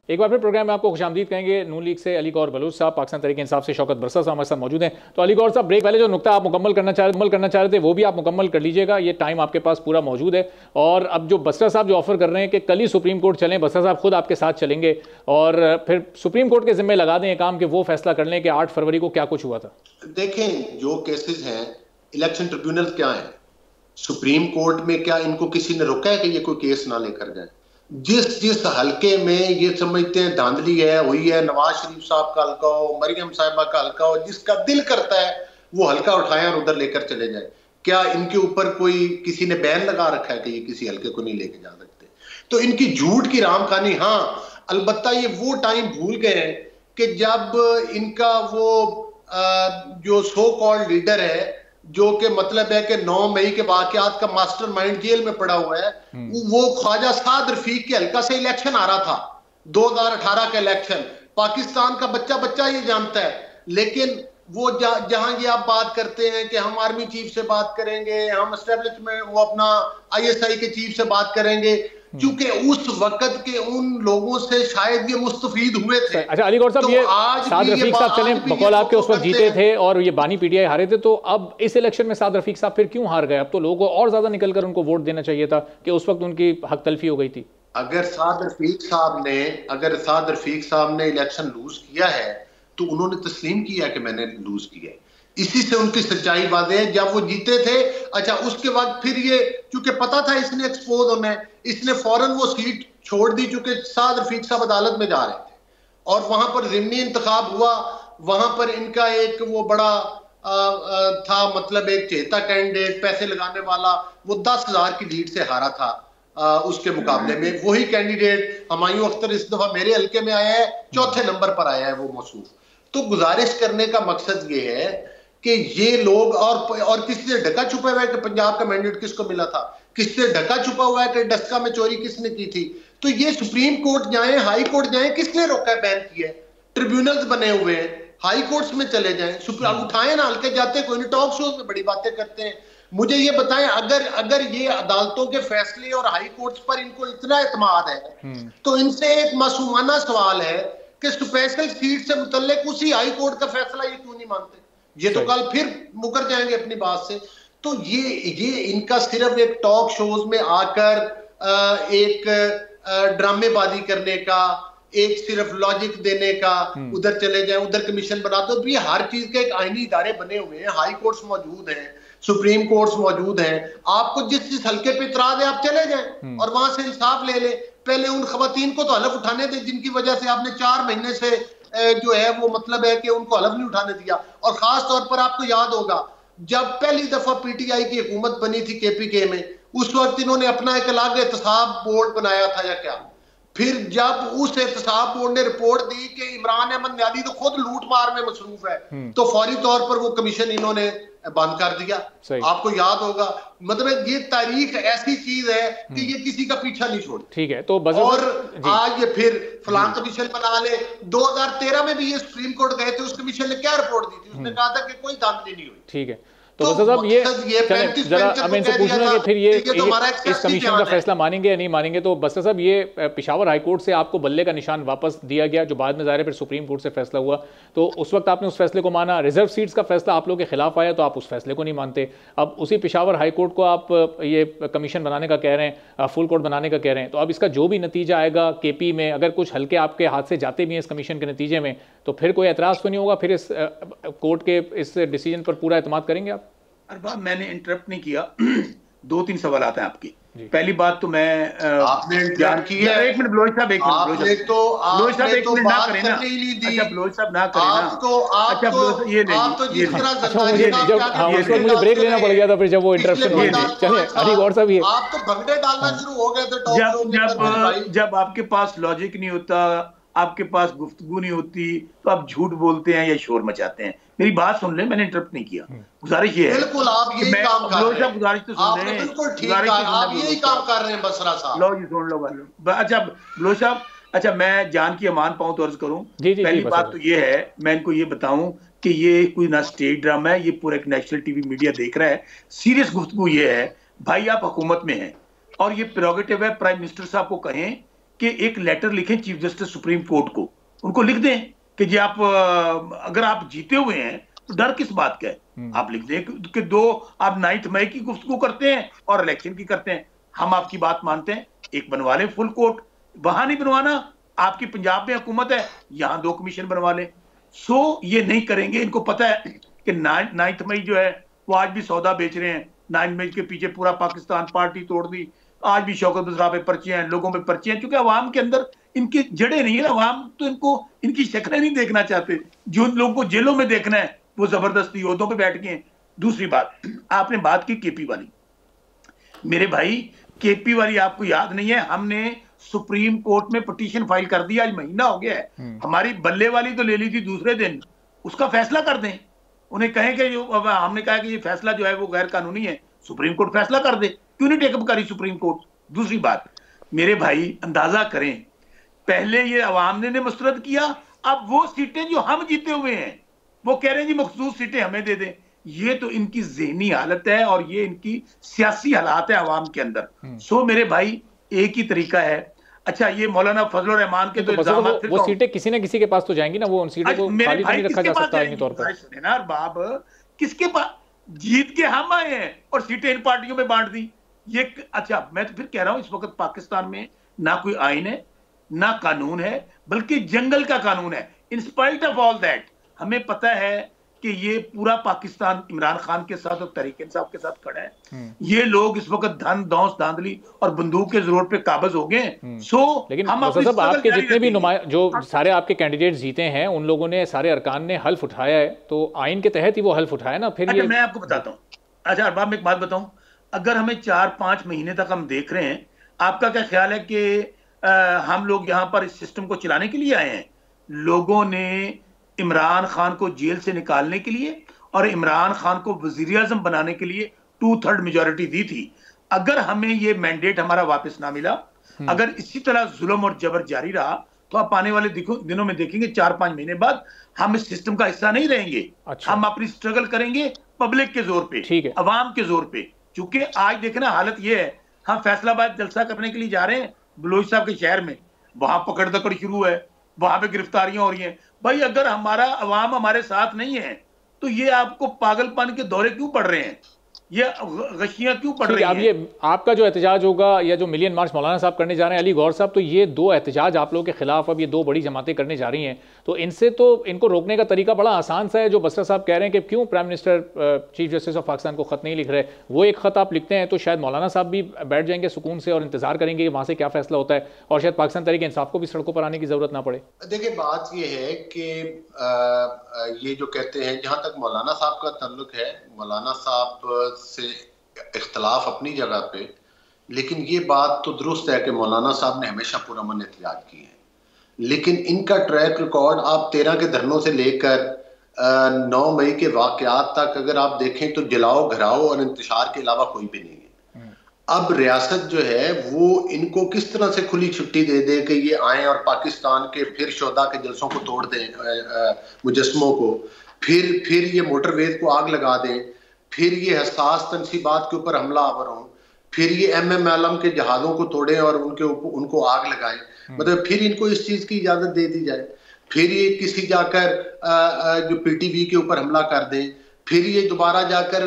एक बार फिर प्रोग्राम में आपको खुशामदीद कहेंगे। नून लीग से अली गौर बलूच साहब, पाकिस्तान तहरीक इंसाफ से शौकत बरसा साहब हमारे साथ मौजूद हैं। तो अली गौर साहब, ब्रेक पहले जो नुकता आप मुकम्मल करना चाह रहे थे वो भी आप मुकम्मल कर लीजिएगा, ये टाइम आपके पास पूरा मौजूद है। और अब जो बसरा साहब जो ऑफर कर रहे हैं कि कल ही सुप्रीम कोर्ट चलें, बसरा साहब खुद आपके साथ चलेंगे और फिर सुप्रीम कोर्ट के जिम्मे लगा दें काम कि वो फैसला कर लें कि 8 फरवरी को क्या कुछ हुआ था। देखें, जो केसेस हैं, इलेक्शन ट्रिब्यूनल क्या है, सुप्रीम कोर्ट में क्या इनको किसी ने रोका है कि ये कोई केस ना लेकर जाए? जिस हल्के में ये समझते हैं धांधली है हुई है, नवाज शरीफ साहब का हल्का हो, मरियम साहिबा का हल्का हो, जिसका दिल करता है वो हल्का उठाएं और उधर लेकर चले जाए। क्या इनके ऊपर कोई किसी ने बैन लगा रखा है कि ये किसी हल्के को नहीं लेके जा सकते? तो इनकी झूठ की राम कहानी। हाँ, अलबत्ता ये वो टाइम भूल गए हैं कि जब इनका वो जो सो कॉल्ड लीडर है, जो कि मतलब है कि 9 मई के वाकयात का मास्टरमाइंड जेल में पड़ा हुआ है, वो ख्वाजा साद रफीक के हल्का से इलेक्शन आ रहा था, 2018 का इलेक्शन, पाकिस्तान का बच्चा बच्चा ये जानता है। लेकिन वो जहां ये आप बात करते हैं कि हम आर्मी चीफ से बात करेंगे, हम एस्टेब्लिशमेंट वो अपना ISI के चीफ से बात करेंगे, क्योंकि उस वक्त के उन लोगों से शायद ये मुस्तफीद हुए थे। अच्छा अली गौर साहब, ये साद रफीक साहब चले बकौल आपके उस वक्त जीते थे और ये बानी PTI हारे थे, तो अब इस इलेक्शन में साद रफीक साहब फिर क्यों हार गए? अब तो लोगों को और ज्यादा निकलकर उनको वोट देना चाहिए था कि उस वक्त उनकी हक तलफी हो गई थी। अगर साद रफीक साहब ने इलेक्शन लूज किया है तो उन्होंने तस्लीम किया कि मैंने लूज किया है, इसी से उनकी सच्चाई बातें हैं। जब वो जीते थे, अच्छा उसके बाद फिर ये क्योंकि पता था इसने एक्सपोज होना है, इसने फौरन वो सीट छोड़ दी, चूंकि साद रफीक साहब अदालत में जा रहे थे और वहां पर ज़िमनी इंतखाब हुआ। वहां पर इनका एक वो बड़ा था, मतलब एक चहेता कैंडिडेट, पैसे लगाने वाला, वो 10,000 की लीड से हारा था उसके मुकाबले में। वही कैंडिडेट हुमायूं अख्तर इस दफा मेरे हल्के में आया है, 4थे नंबर पर आया है वो मौसूफ। तो गुजारिश करने का मकसद ये है कि ये लोग और किसी से ढका छुपा हुआ है कि पंजाब का मैंडेट किसको मिला था, किसी से ढका छुपा हुआ है कि डस्का में चोरी किसने की थी। तो ये सुप्रीम कोर्ट जाए, हाई कोर्ट जाए, किसने रोका है, बैन किया है? ट्रिब्यूनल्स बने हुए हैं, हाई कोर्ट्स में चले जाएं, उठाए ना, हल्के जाते कोई नहीं, टॉक शोज में बड़ी बातें करते हैं। मुझे ये बताएं, अगर ये अदालतों के फैसले और हाई कोर्ट्स पर इनको इतना एतमाद है तो इनसे एक मासूमाना सवाल है कि स्पेशल सीट से मुतल्लिक उसी हाई कोर्ट का फैसला ये क्यों नहीं मानते? ये तो कल फिर मुकर जाएंगे अपनी बात से। तो ये इनका सिर्फ एक टॉक शोज में आकर एक ड्रामेबाजी करने का, एक सिर्फ लॉजिक देने का, उधर चले जाए उधर कमीशन बना दो। ये हर चीज के एक आईनी इदारे बने हुए हैं, हाई कोर्ट्स मौजूद हैं, सुप्रीम कोर्ट्स मौजूद हैं। आपको जिस हल्के पे इतराज है आप चले जाएं और वहां से इंसाफ ले लें। पहले उन खवातीन को तो हलफ उठाने दें जिनकी वजह से आपने 4 महीने से जो है वो मतलब है कि उनको हलफ नहीं उठाने दिया। और खास तौर पर आपको याद होगा जब पहली दफा PTI की हुकूमत बनी थी KPK में, उस वक्त इन्होंने अपना एक अलग एहतसाब बोर्ड बनाया था या क्या? फिर जब उस एहतसाब बोर्ड ने रिपोर्ट दी कि इमरान अहमद न्यादी तो खुद लूट मार में मसरूफ है, तो फौरी तौर पर वो कमीशन इन्होंने बंद कर दिया। आपको याद होगा, मतलब ये तारीख ऐसी चीज है कि ये किसी का पीछा नहीं छोड़। ठीक है, तो और आज ये फिर फलां कमीशन बना ले। 2013 में भी ये सुप्रीम कोर्ट गए थे, उस कमीशन ने क्या रिपोर्ट दी थी? उसने कहा था कि कोई धांधली नहीं हुई। ठीक है, तो साहब ये जरा अब इनसे पूछना कि फिर ये इस कमीशन का फैसला मानेंगे या नहीं मानेंगे। तो बस्तर साहब, ये पेशावर हाई कोर्ट से आपको बल्ले का निशान वापस दिया गया, जो बाद में ज़ाहिर फिर सुप्रीम कोर्ट से फैसला हुआ, तो उस वक्त आपने उस फैसले को माना। रिजर्व सीट्स का फैसला आप लोगों के खिलाफ आया तो आप उस फैसले को नहीं मानते। अब उसी पेशावर हाई कोर्ट को आप ये कमीशन बनाने का कह रहे हैं, फुल कोर्ट बनाने का कह रहे हैं। तो अब इसका जो भी नतीजा आएगा KP में, अगर कुछ हल्के आपके हाथ से जाते भी हैं इस कमीशन के नतीजे में, तो फिर कोई एतराज़ तो नहीं होगा? फिर इस कोर्ट के इस डिसीजन पर पूरा एतमाद करेंगे आप? अरबाब, मैंने इंटरप्ट नहीं किया। 2-3 सवाल आते हैं आपकी। पहली बात तो मैं आपने इंटरप्ट किया। एक मिनट बलोच साहब, एक मिनट बलोच साहब, एक मिनट ना करें ना। अच्छा बलोच साहब ना करें ना। अच्छा ये मुझे ब्रेक लेना पड़ गया था फिर जब वो इंटरप्शन। चलिए अली गौर साहब, ये आप तो भगड़े डालना शुरू हो गए थे। जब आपके पास लॉजिक नहीं होता, आपके पास गुफ्तगू नहीं होती, तो आप झूठ बोलते हैं या शोर मचाते हैं। मेरी बात सुन लें, मैंने इंटरप्ट नहीं किया। गुजारिश ये है, बिल्कुल आप यही काम कर रहे हैं। गुजारिश तो सुन लें, बिल्कुल ठीक है, आप यही काम कर रहे हैं बसरा साहब। लो जी सुन लो। अच्छा बलोच साहब, अच्छा मैं जान की अमान पाऊं तो अर्ज करूं। पहली बात तो ये है, मैं इनको ये बताऊं कि ये कोई ना स्टेट ड्रामा है, ये पूरा एक नेशनल TV मीडिया देख रहा है। सीरियस गुफ्तगू ये है, भाई आप हुकूमत में हैं और ये प्रेरोगेटिव है प्राइम मिनिस्टर साहब को कहें कि एक लेटर लिखें चीफ जस्टिस सुप्रीम कोर्ट को, उनको लिख दें कि जी आप अगर आप जीते हुए हैं तो डर किस बात का है? आप लिख दें कि 2 आप 9 मई की गुफ्तगू करते हैं और इलेक्शन की करते हैं। हम आपकी बात मानते हैं, एक बनवा लें फुल कोर्ट। वहां नहीं बनवाना, आपकी पंजाब में हुकूमत है, यहां 2 कमीशन बनवा लें। ये नहीं करेंगे। इनको पता है कि 9 मई जो है वो आज भी सौदा बेच रहे हैं। 9 मई के पीछे पूरा पाकिस्तान पार्टी तोड़ दी। आज भी शौकत बसरा पे पर्चे हैं, लोगों पे पर्चे हैं, क्योंकि अवाम के अंदर इनकी जड़ें नहीं है ना। अवाम तो इनको इनकी शक्लें नहीं देखना चाहते। जो लोगों को जेलों में देखना है वो जबरदस्ती ओहदों पे बैठ गए हैं। दूसरी बात, आपने बात की KP वाली। मेरे भाई केपी वाली आपको याद नहीं है, हमने सुप्रीम कोर्ट में पिटीशन फाइल कर दिया, आज महीना हो गया है। हमारी बल्ले वाली तो ले ली थी दूसरे दिन, उसका फैसला कर दें। उन्हें कहें कि जो हमने कहा कि ये फैसला जो है वो गैर कानूनी है, सुप्रीम कोर्ट फैसला कर दे, क्यों नहीं टेकअप करी सुप्रीम कोर्ट। दूसरी बात, मेरे भाई अंदाजा करें, पहले ये अवाम ने मुस्तरद किया, अब वो सीटें जो हम जीते हुए हैं वो कह रहे हैं जी मखसूस सीटें हमें दे दें। ये तो इनकी ज़हनी हालत है और ये इनकी सियासी हालात है अवाम के अंदर। सो मेरे भाई एक ही तरीका है। अच्छा, ये मौलाना फजल रहमान के तो वो सीटें किसी न किसी के पास तो जाएंगी ना, वो उन सीटों को खाली तो नहीं रखा जा सकता आईनी तौर पर। ना बाब, किसके पास? जीत के हम आए हैं और सीटें इन पार्टियों में बांट दी। ये अच्छा, मैं तो फिर कह रहा हूं, इस वक्त पाकिस्तान में ना कोई आईन है ना कानून है, बल्कि जंगल का कानून है। In spite of all that हमें पता है कि ये पूरा पाकिस्तान इमरान खान के साथ और तहरीक इंसाफ के साथ खड़ा है। ये लोग इस वक्त धन दौस धांधली और बंदूक के जोर पे काबज हो गए। सो लेकिन सब आपके जितने भी जो सारे आपके कैंडिडेट जीते हैं, उन लोगों ने, सारे अरकान ने हल्फ उठाया है, तो आइन के तहत ही वो हल्फ उठाया ना। फिर अच्छा, मैं आपको बताता हूँ। अच्छा अरबाब, मैं एक बात बताऊं, अगर हमें 4-5 महीने तक हम देख रहे हैं, आपका क्या ख्याल है कि हम लोग यहाँ पर इस सिस्टम को चलाने के लिए आए हैं? लोगों ने इमरान खान को जेल से निकालने के लिए और इमरान खान को वजीर आजम बनाने के लिए 2/3 मेजॉरिटी दी थी। अगर हमें ये मैंडेट हमारा वापस ना मिला, अगर इसी तरह जुल्म और जबर जारी रहा, तो आप आने वाले दिनों में देखेंगे 4-5 महीने बाद हम इस सिस्टम का हिस्सा नहीं रहेंगे। अच्छा। हम अपनी स्ट्रगल करेंगे पब्लिक के जोर पे, अवाम के जोर पे। क्योंकि आज देखना हालत ये है, हम फैसलाबाद जलसा करने के लिए जा रहे हैं बलोच साहब के शहर में, वहां पकड़ दकड़ शुरू है, वहां पे गिरफ्तारियां हो रही हैं। भाई अगर हमारा अवाम हमारे साथ नहीं है तो ये आपको पागलपन के दौरे क्यों पड़ रहे हैं, ये गशियां क्यों पड़ रही हैं? अब ये आपका जो एहतजाज होगा या जो मिलियन मार्च मौलाना साहब करने जा रहे हैं, अली गौर साहब, तो ये दो एहतजाज आप लोगों के खिलाफ अब ये दो बड़ी जमातें करने जा रही हैं, तो इनसे तो इनको रोकने का तरीका बड़ा आसान सा है। जो बसरा साहब कह रहे हैं कि क्यों prime minister chief justice of Pakistan को खत नहीं लिख रहे, वो एक खत आप लिखते हैं तो शायद मौलाना साहब भी बैठ जाएंगे सुकून से और इंतजार करेंगे कि वहां से क्या फैसला होता है, और शायद पाकिस्तान तहरीक इंसाफ को भी सड़कों पर आने की जरूरत ना पड़े। देखिए, बात ये है कि ये जो कहते हैं, जहां तक मौलाना साहब का ताल्लुक है, मौलाना साहब से इख्तलाफ अपनी जगह पे, लेकिन ये बात तो दुरुस्त है कि मौलाना साहब ने हमेशा पुरअमन एहतजाज किए हैं, लेकिन इनका ट्रैक रिकॉर्ड आप 13 के धरनों से लेकर 9 मई के वाकयात तक अगर आप देखें तो जलाओ, घराओ और इंतशार के अलावा कोई भी नहीं है। अब रियासत जो है वो इनको किस तरह से खुली छुट्टी दे दे कि ये आए और पाकिस्तान के फिर शोधा के जलसों को तोड़ दें, मुजस्मों को, फिर ये मोटरवेज को आग लगा दें, फिर ये हसास तनसीबात के ऊपर हमला आवर हों, फिर ये MM आलम के जहाज़ों को तोड़ें और उनको आग लगाएं, मतलब फिर इनको इस चीज़ की इजाज़त दे दी जाए, फिर ये किसी जाकर जो PTV के ऊपर हमला कर दें, फिर ये दोबारा जाकर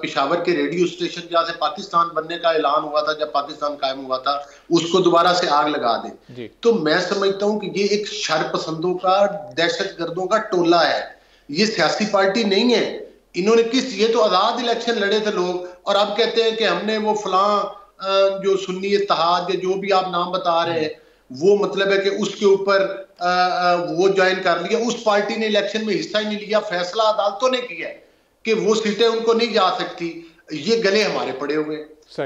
पेशावर के रेडियो स्टेशन जहाँ से पाकिस्तान बनने का ऐलान हुआ था, जब पाकिस्तान कायम हुआ था, उसको दोबारा से आग लगा दें। तो मैं समझता हूँ कि ये एक शर पसंदों का, दहशत गर्दों का टोला है, ये सियासी पार्टी नहीं है। इन्होंने ये तो आजाद इलेक्शन लड़े थे लोग, और अब कहते हैं कि हमने वो फलां जो सुन्नी इत्तेहाद या जो भी आप नाम बता रहे हैं, वो मतलब है कि उसके ऊपर वो ज्वाइन कर लिया। उस पार्टी ने इलेक्शन में हिस्सा ही नहीं लिया, फैसला अदालतों ने किया कि वो सीटें उनको नहीं जा सकती। ये गले हमारे पड़े हुए।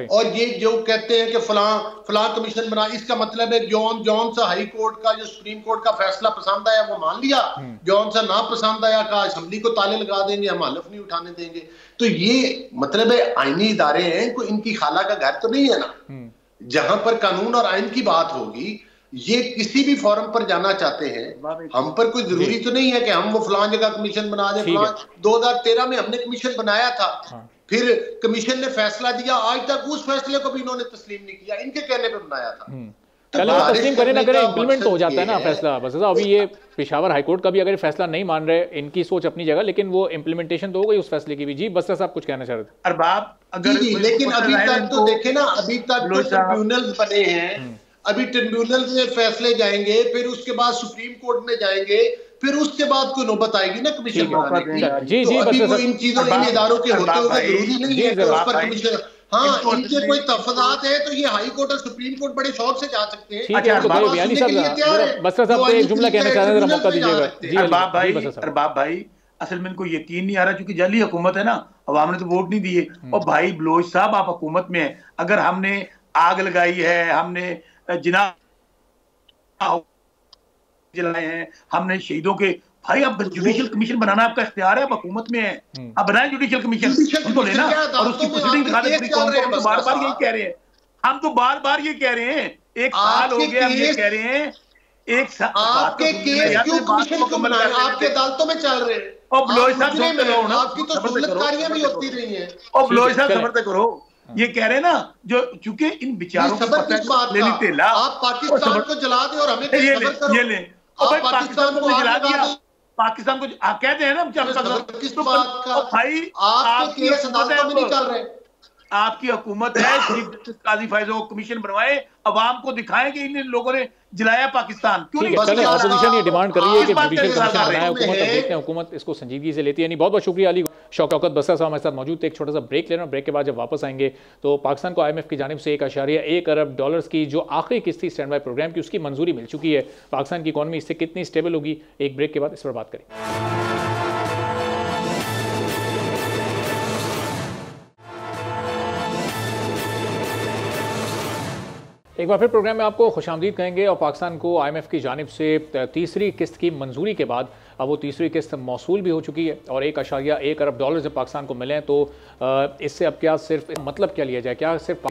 और ये जो कहते हैं कि फलां कमीशन बना, इसका मतलब है जौन सा हाई कोर्ट का, जो सुप्रीम कोर्ट का फैसला पसंद आया वो मान लिया, जौन सा ना पसंद आया का असेंबली को ताले लगा देंगे, हम हलफ नहीं उठाने देंगे। तो ये मतलब है आईनी इदारे हैं, कोई इनकी खाला का घर तो नहीं है ना, जहां पर कानून और आइन की बात होगी। ये किसी भी फॉरम पर जाना चाहते हैं, हम पर कोई जरूरी तो नहीं है कि हम वो फलां जगह कमीशन बना दें। 2013 में हमने कमीशन बनाया था, फिर कमीशन ने फैसला दिया, आज तक उस फैसले को भी इन्होंने तस्लीम नहीं किया, इनके कहने पे बनाया था। पहले तस्लीम करें ना करें, इंप्लीमेंट तो हो जाता है ना फैसला। बस अभी ये पेशावर हाईकोर्ट का भी अगर फैसला नहीं मान रहे, इनकी सोच अपनी जगह, लेकिन वो इम्प्लीमेंटेशन तो हो गई उस फैसले की भी। जी बसरा साहब कुछ कहना चाह रहे थे। अरबाब, अगर लेकिन अभी तक तो देखे ना, अभी तक तो ट्रिब्यूनल बने हैं, अभी ट्रिब्यूनल से फैसले जाएंगे, फिर उसके बाद सुप्रीम कोर्ट में जाएंगे, फिर उसके बाद कोई नौबत आएगी ना कमीशन बनाने की। जी जी, तो अभी कोई इन चीजों, इन इदारों के होते हुए जरूरी नहीं है कि उस पर कमीशन, हाँ इनके कोई तफादात है तो ये हाई कोर्ट और सुप्रीम कोर्ट बड़े शौक से जा सकते हैं। बसरा साहब एक जुमला कहना चाह रहे हैं, मौका दीजिएगा। जी अरबाब भाई, असल में इनको यकीन नहीं आ रहा, क्योंकि जाली हुकूमत है ना, अवाम ने तो वोट नहीं दिए। और भाई बलोच साहब, आप हुकूमत में है, अगर हमने आग लगाई है, हमने जिना जलाए हैं, हमने शहीदों के। भाई अब जुडिशियल कमीशन बनाना आपका इख्तियार है, आप हुकूमत में है, आप बनाए जुडिशियल कमीशन, उनको लेना और उसकी प्रोसीडिंग दिखा दे पूरी कौम को। हम तो बार बार यही कह रहे हैं, हम तो बार बार ये कह रहे हैं, एक साल हो गया हम ये कह रहे हैं, एक साल आपके केस क्यों कमीशन क्यों बनाए, आपके अदालतों में चल रहे हैं। और बलोच साहब आपकी तो दौलतकारियां भी होती रही हैं। और बलोच साहब सबर तक करो, ये कह रहे हैं ना, जो चूंकि इन विचारों को आप पाकिस्तान को जला दे और हमें ये ले, पाकिस्तान को जला दिया, पाकिस्तान को आप कहते हैं ना भाई, आपकी अदालतों में नहीं चल रहे, आपकी हुकूमत है, चीफ जस्टिस काजी फैजल को कमीशन बनवाए, अवाम को दिखाएं कि इन लोगों ने जलाया पाकिस्तान। क्यों नहीं? ऑपोजिशन ये डिमांड कर रही है कि जुडिशियल कमीशन बनाए हुकूमत, अब देखते हैं हुकूमत इसको संजीदगी से लेती है नहीं। बहुत बहुत शुक्रिया अली। शौकत बसर साहब हमारे साथ मौजूद थे। एक छोटा सा ब्रेक लेना, ब्रेक के बाद जब वापस आएंगे तो पाकिस्तान को IMF की जानिब से 1.1 अरब डॉलर्स की जो आखिरी किस्त थी स्टैंड बाय प्रोग्राम की, उसकी मंजूरी मिल चुकी है। पाकिस्तान की इकॉनमी इससे कितनी स्टेबल होगी, एक ब्रेक के बाद इस पर बात करेंगे। एक बार फिर प्रोग्राम में आपको खुशामदीद कहेंगे। और पाकिस्तान को IMF की जानिब से तीसरी किस्त की मंजूरी के बाद अब वो तीसरी किस्त मौसूल भी हो चुकी है और 1.1 अरब डॉलर जब पाकिस्तान को मिले तो इससे अब क्या सिर्फ मतलब क्या लिया जाए, क्या सिर्फ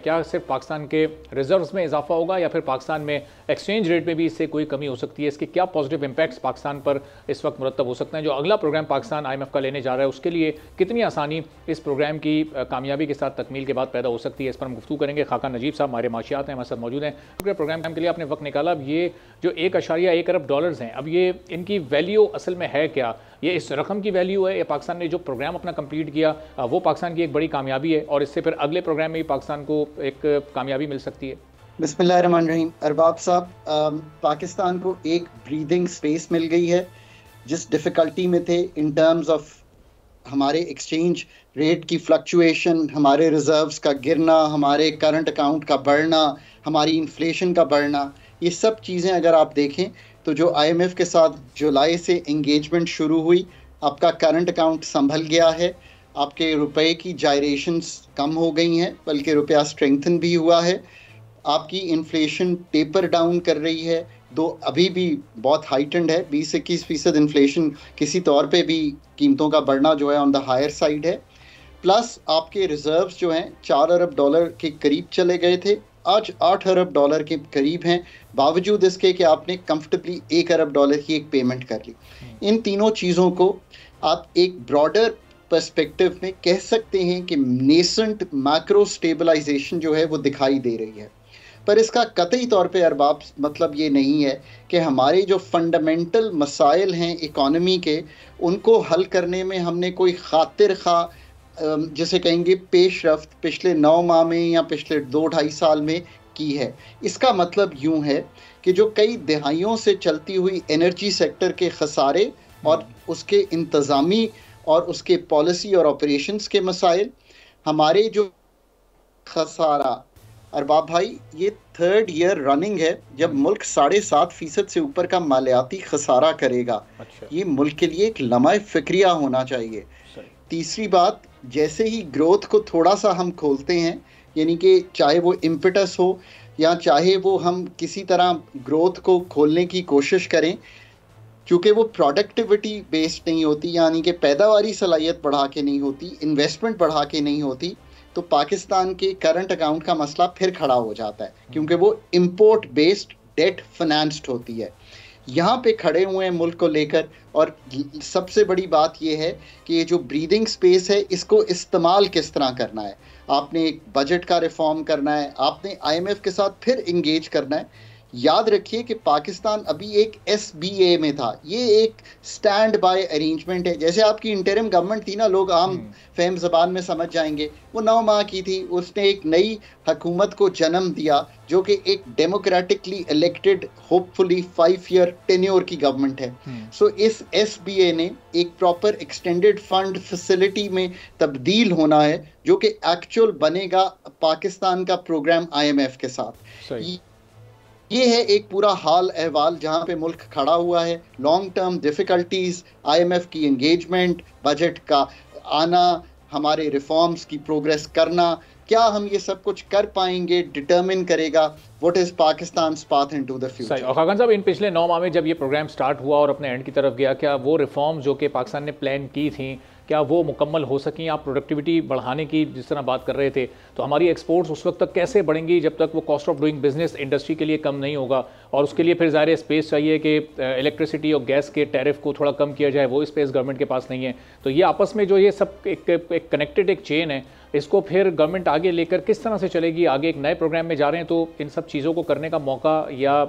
पाकिस्तान के रिजर्व्स में इजाफा होगा या फिर पाकिस्तान में एक्सचेंज रेट में भी इससे कोई कमी हो सकती है, इसके क्या पॉजिटिव इंपैक्ट्स पाकिस्तान पर इस वक्त मुरतब हो सकते हैं। जो अगला प्रोग्राम पाकिस्तान IMF का लेने जा रहा है उसके लिए कितनी आसानी इस प्रोग्राम की कामयाबी के साथ तकमील के बाद पैदा हो सकती है, इस पर हम गुफ्तगू करेंगे। खाका नजीब साहब हमारे माशियात हैं, हमारे साथ मौजूद हैं। पूरे प्रोग्राम के लिए आपने वक्त निकाला। अब ये जो 1.1 अरब डॉलर्स हैं, अब ये इनकी वैल्यू असल में है क्या, ये इस रकम की वैल्यू है या पाकिस्तान ने जो प्रोग्राम अपना कंप्लीट किया वो पाकिस्तान की एक बड़ी कामयाबी है और इससे फिर अगले प्रोग्राम में भी पाकिस्तान को एक कामयाबी मिल सकती है। बिस्मिल्लाहिर्रहमानिर्रहीम। अरबाब साहब, पाकिस्तान को एक ब्रीदिंग स्पेस मिल गई है। जिस डिफ़िकल्टी में थे इन टर्म्स ऑफ हमारे एक्सचेंज रेट की फ्लक्चुएशन, हमारे रिजर्व्स का गिरना, हमारे करंट अकाउंट का बढ़ना, हमारी इन्फ्लेशन का बढ़ना, ये सब चीज़ें अगर आप देखें तो जो IMF के साथ जुलाई से एंगेजमेंट शुरू हुई, आपका करंट अकाउंट संभल गया है, आपके रुपए की जायरेशंस कम हो गई हैं, बल्कि रुपया स्ट्रेंथन भी हुआ है, आपकी इन्फ्लेशन टेपर डाउन कर रही है, दो अभी भी बहुत हाइटेंड है, 20-21% इन्फ्लेशन किसी तौर पे भी कीमतों का बढ़ना जो है ऑन द हायर साइड है। प्लस आपके रिजर्व्स जो हैं 4 अरब डॉलर के करीब चले गए थे, आज 8 अरब डॉलर के करीब हैं, बावजूद इसके कि आपने कंफर्टेबली 1 अरब डॉलर की एक पेमेंट कर ली। इन तीनों चीज़ों को आप एक ब्रॉडर पर्सपेक्टिव में कह सकते हैं कि नेसेंट मैक्रो स्टेबलाइजेशन जो है वो दिखाई दे रही है, पर इसका कतई तौर पे अरबाब मतलब ये नहीं है कि हमारे जो फंडामेंटल मसाइल हैं इकॉनमी के, उनको हल करने में हमने कोई खातिर खा जैसे कहेंगे पेशरफ्त पिछले 9 माह में या पिछले 2-2.5 साल में की है। इसका मतलब यूँ है कि जो कई दहाइयों से चलती हुई एनर्जी सेक्टर के खसारे और उसके इंतज़ामी और उसके पॉलिसी और ऑपरेशंस के मसाइल, हमारे जो खसारा अरबाब भाई, ये 3rd ईयर रनिंग है जब मुल्क 7.5% से ऊपर का मालियाती खसारा करेगा। ये मुल्क के लिए एक लम्हा फिक्रिया होना चाहिए। तीसरी बात, जैसे ही ग्रोथ को थोड़ा सा हम खोलते हैं, यानी कि चाहे वो इम्पेटस हो या चाहे वो हम किसी तरह ग्रोथ को खोलने की कोशिश करें, क्योंकि वो प्रोडक्टिविटी बेस्ड नहीं होती, यानी कि पैदावारी सलाहियत बढ़ा के नहीं होती, इन्वेस्टमेंट बढ़ा के नहीं होती, तो पाकिस्तान के करंट अकाउंट का मसला फिर खड़ा हो जाता है, क्योंकि वो इंपोर्ट बेस्ड डेट फाइनेंस्ड होती है। यहाँ पे खड़े हुए हैं मुल्क को लेकर, और सबसे बड़ी बात यह है कि ये जो ब्रीदिंग स्पेस है इसको इस्तेमाल किस तरह करना है। आपने एक बजट का रिफॉर्म करना है, आपने IMF के साथ फिर इंगेज करना है। याद रखिए कि पाकिस्तान अभी एक SBA में था, ये एक स्टैंड बाय अरेंजमेंट है। जैसे आपकी इंटरिम गवर्नमेंट थी ना, लोग आम फहम ज़बान में समझ जाएंगे, वो 9 माह की थी, उसने एक नई हुकूमत को जन्म दिया जो कि एक democratically elected hopefully 5 year tenure की गवर्नमेंट है। सो इस SBA ने एक प्रॉपर एक्सटेंडेड फंड फैसिलिटी में तब्दील होना है, जो कि एक्चुअल बनेगा पाकिस्तान का प्रोग्राम IMF के साथ। ये है एक पूरा हाल अहवाल जहाँ पे मुल्क खड़ा हुआ है। लॉन्ग टर्म डिफ़िकल्टीज़, IMF की एंगेजमेंट, बजट का आना, हमारे रिफॉर्म्स की प्रोग्रेस करना, क्या हम ये सब कुछ कर पाएंगे डिटरमिन करेगा what is Pakistan's path into the future. सही। और खाकन साहब, इन पिछले 9 माह में जब ये प्रोग्राम स्टार्ट हुआ और अपने एंड की तरफ गया, क्या वो रिफॉर्म जो कि पाकिस्तान ने प्लान की थी क्या वो मुकम्मल हो सकी? आप प्रोडक्टिविटी बढ़ाने की जिस तरह बात कर रहे थे, तो हमारी एक्सपोर्ट्स उस वक्त तक कैसे बढ़ेंगी जब तक वो cost of doing business industry के लिए कम नहीं होगा? और उसके लिए फिर ज़ाहिर स्पेस चाहिए कि इलेक्ट्रिसिटी और गैस के टैरिफ को थोड़ा कम किया जाए, वो स्पेस गवर्नमेंट के पास नहीं है। तो ये आपस में जो ये सब एक कनेक्टेड एक चेन है, इसको फिर गवर्नमेंट आगे लेकर किस तरह से चलेगी? आगे एक नए प्रोग्राम में जा रहे हैं तो इन सब चीज़ों को करने का मौका या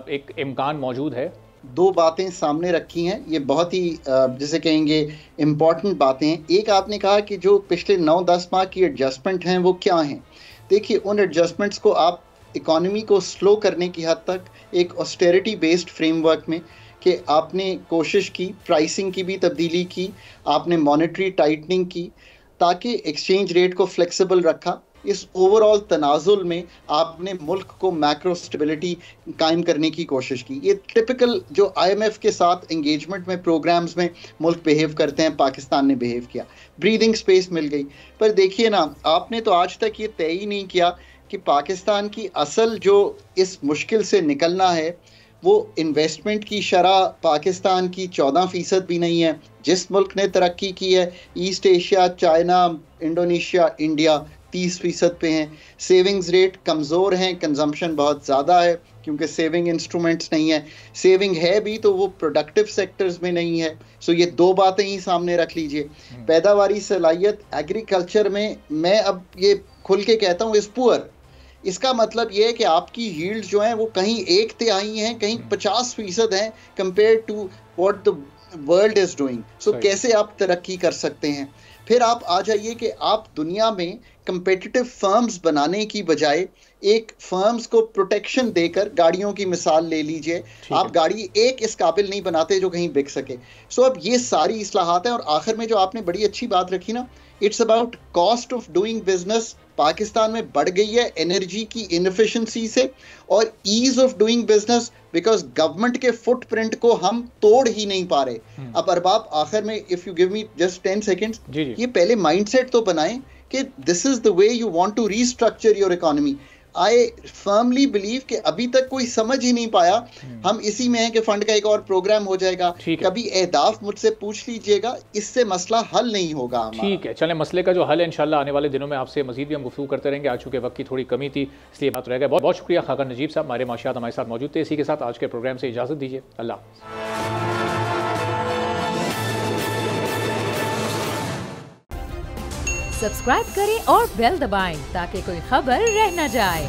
एक इम्कान मौजूद है? दो बातें सामने रखी हैं, ये बहुत ही जिसे कहेंगे इम्पॉर्टेंट बातें हैं। एक, आपने कहा कि जो पिछले 9-10 माह की एडजस्टमेंट हैं वो क्या हैं। देखिए, उन एडजस्टमेंट्स को आप इकॉनमी को स्लो करने की हद तक एक ऑस्टेरिटी बेस्ड फ्रेमवर्क में कि आपने कोशिश की, प्राइसिंग की भी तब्दीली की, आपने मॉनेटरी टाइटनिंग की ताकि एक्सचेंज रेट को फ्लेक्सिबल रखा। इस ओवरऑल तनाजुल में आपने मुल्क को मैक्रो स्टेबिलिटी कायम करने की कोशिश की। ये टिपिकल जो IMF के साथ एंगेजमेंट में प्रोग्राम्स में मुल्क बिहेव करते हैं, पाकिस्तान ने बिहेव किया। ब्रीदिंग स्पेस मिल गई। पर देखिए ना, आपने तो आज तक ये तय ही नहीं किया कि पाकिस्तान की असल जो इस मुश्किल से निकलना है वो इन्वेस्टमेंट की शरह पाकिस्तान की 14% भी नहीं है। जिस मुल्क ने तरक्की की है, east Asia, China, Indonesia, India 30% पे हैं। सेविंग्स रेट कमज़ोर हैं, कंजम्पशन बहुत ज़्यादा है क्योंकि सेविंग इंस्ट्रूमेंट्स नहीं है। सेविंग है भी तो वो प्रोडक्टिव सेक्टर्स में नहीं है। सो ये दो बातें ही सामने रख लीजिए। पैदावारी सलाहियत एग्रीकल्चर में, मैं अब ये खुल के कहता हूँ, इस पुअर। इसका मतलब ये है कि आपकी यील्ड जो हैं वो कहीं 1/3 हैं, कहीं 50% हैं compare to what the world is doing. So कैसे आप तरक्की कर सकते हैं? फिर आप आ जाइए कि आप दुनिया में कंपेटिटिव फर्म्स बनाने की बजाय एक फर्म्स को प्रोटेक्शन देकर, गाड़ियों की मिसाल ले लीजिए, आप गाड़ी एक इस काबिल नहीं बनाते जो कहीं बिक सके। सो अब ये सारी इस्लाहात हैं। और आखिर में जो आपने बड़ी अच्छी बात रखी ना, it's about cost of doing business Pakistan में बढ़ गई है एनर्जी की इनएफिशिएंसी से, और ease of doing business because government के फुटप्रिंट को हम तोड़ ही नहीं पा रहे। अब अरबाब, आखिर में if you give me just 10 seconds, ये पहले माइंडसेट तो बनाएं कि this is the way you want to restructure your economy. I firmly believe कि अभी तक कोई समझ ही नहीं पाया। हम इसी में है कि फंड का एक और प्रोग्राम हो जाएगा। कभी अहदाफ मुझसे पूछ लीजिएगा, इससे मसला हल नहीं होगा। ठीक है, चलें, मसले का जो हल है इंशाल्लाह आने वाले दिनों में आपसे मजीद भी हम गुफ्तगू करते रहेंगे। आज चूँकि वक्त की थोड़ी कमी थी इसलिए बात रह गया। बहुत बहुत शुक्रिया खाकन नजीब साहब, हमारे माशात हमारे साथ मौजूद थे। इसी के साथ आज के प्रोग्राम से इजाज़त दीजिए। अल्लाह हाफ़िज़। सब्सक्राइब करें और बेल दबाएं ताकि कोई खबर रह न जाए।